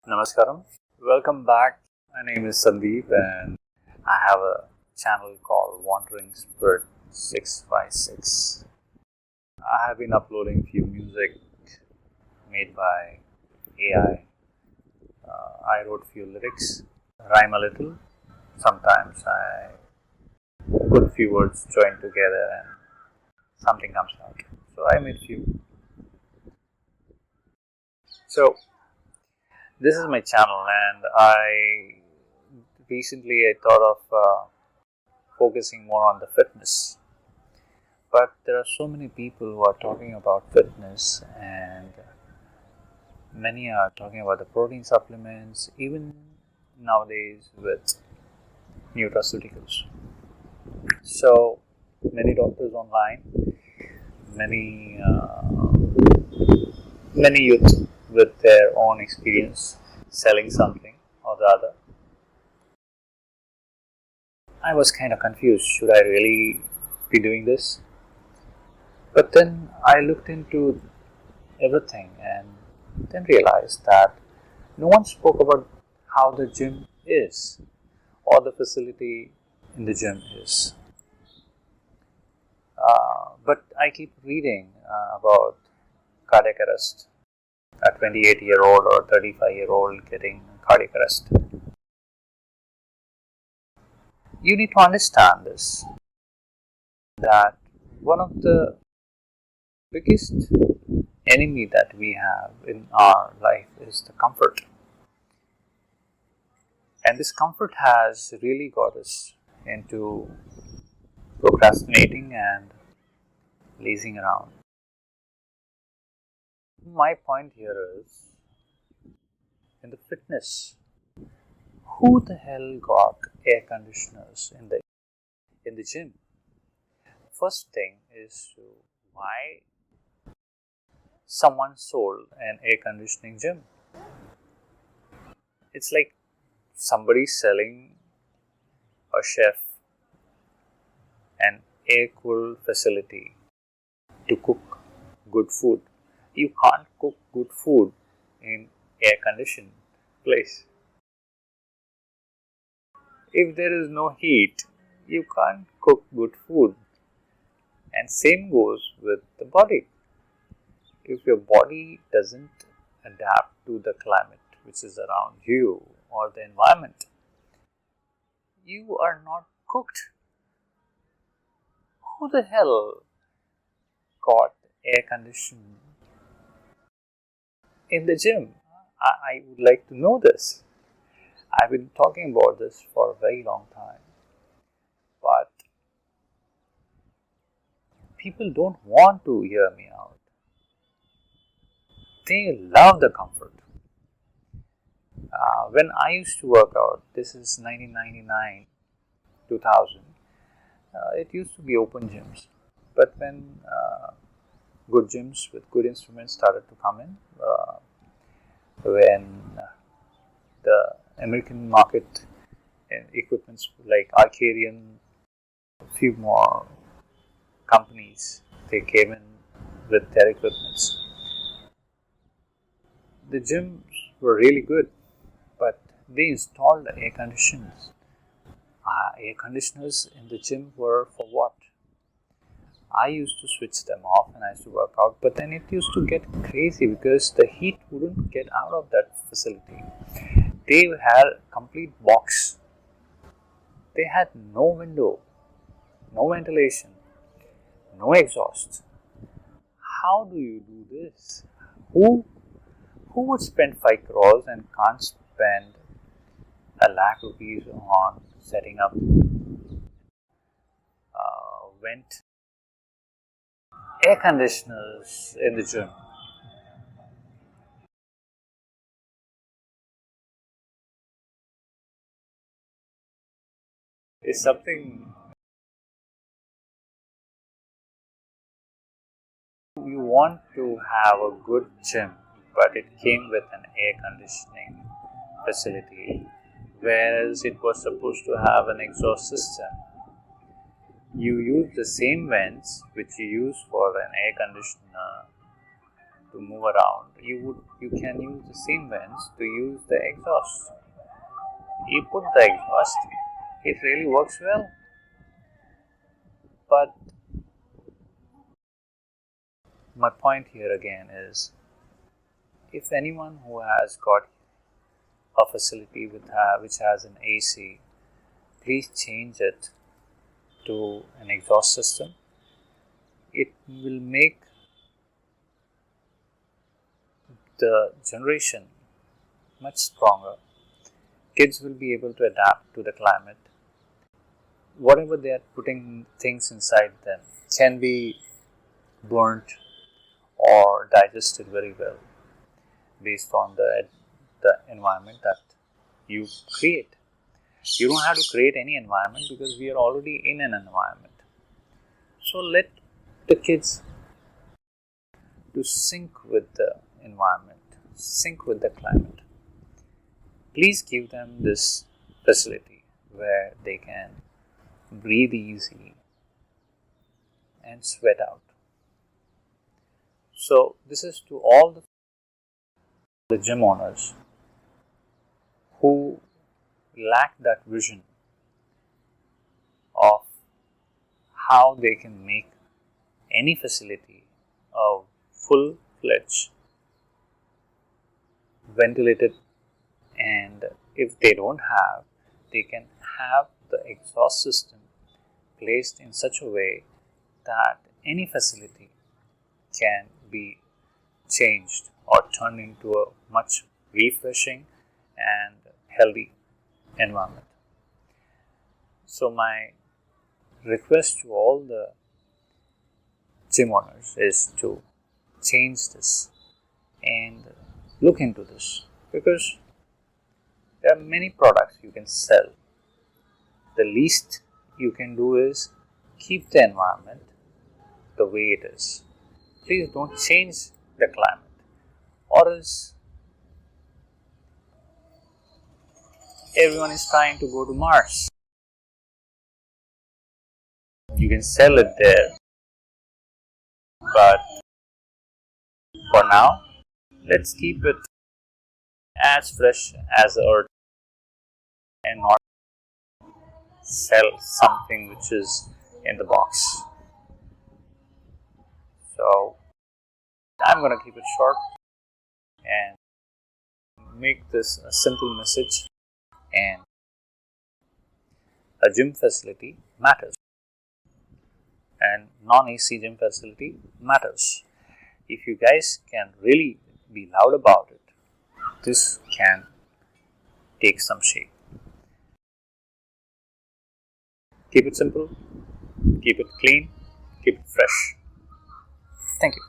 Namaskaram. Welcome back. My name is Sandeep and I have a channel called Wandering Spirit 656. I have been uploading few music made by AI. I wrote few lyrics, rhyme a little. Sometimes I put few words joined together and something comes out. So I made few. So this is my channel and I thought of focusing more on the fitness. But there are so many people who are talking about fitness, and many are talking about the protein supplements, even nowadays with nutraceuticals. So many doctors online, many many youth with their own experience selling something or the other. I was kind of confused. Should I really be doing this? But then I looked into everything and then realized that no one spoke about how the gym is or the facility in the gym is. But I keep reading about cardiac arrest, a 28-year-old or 35-year-old getting cardiac arrest. You need to understand this, that one of the biggest enemy that we have in our life is the comfort. And this comfort has really got us into procrastinating and lazing around. My point here is, in the fitness, who the hell got air conditioners in the gym? First thing is why someone sold an air conditioning gym. It's like somebody selling a chef an air cooled facility to cook good food. You can't cook good food in air conditioned place. If there is no heat, you can't cook good food. And same goes with the body. If your body doesn't adapt to the climate which is around you or the environment, you are not cooked. Who the hell got air conditioning in the gym? I would like to know this. I've been talking about this for a very long time, but people don't want to hear me out. They love the comfort. When I used to work out, this is 1999, 2000, it used to be open gyms. But when good gyms with good instruments started to come in, when the American market and equipments like Arcadian, a few more companies, they came in with their equipments. The gyms were really good, but they installed air conditioners. Air conditioners in the gym were for what? I used to switch them off when I used to work out, but then it used to get crazy because the heat wouldn't get out of that facility. They had a complete box. They had no window, no ventilation, no exhaust. How do you do this? Who would spend 5 crores and can't spend a lakh rupees on setting up vent air conditioners in the gym? It's something you want to have a good gym, but it came with an air conditioning facility, whereas it was supposed to have an exhaust system. You use the same vents which you use for an air conditioner to move around, you can use the same vents to use the exhaust. You put the exhaust, it really works well. But my point here again is, if anyone who has got a facility which has an AC, please change it to an exhaust system. It will make the generation much stronger. Kids will be able to adapt to the climate. Whatever they are putting things inside them can be burnt or digested very well based on the environment that you create. You don't have to create any environment because we are already in an environment. So let the kids to sync with the environment, sync with the climate. Please give them this facility where they can breathe easy and sweat out. So this is to all the gym owners who lack that vision of how they can make any facility a full-fledged ventilated, and if they don't have, they can have the exhaust system placed in such a way that any facility can be changed or turned into a much refreshing and healthy environment. So my request to all the gym owners is to change this and look into this, because there are many products you can sell. The least you can do is keep the environment the way it is. Please don't change the climate, or else everyone is trying to go to Mars. You can sell it there, but for now, let's keep it as fresh as Earth and not sell something which is in the box. So I'm going to keep it short and make this a simple message. And a gym facility matters, and non-AC gym facility matters. If you guys can really be loud about it, this can take some shape. Keep it simple, keep it clean, keep it fresh. Thank you.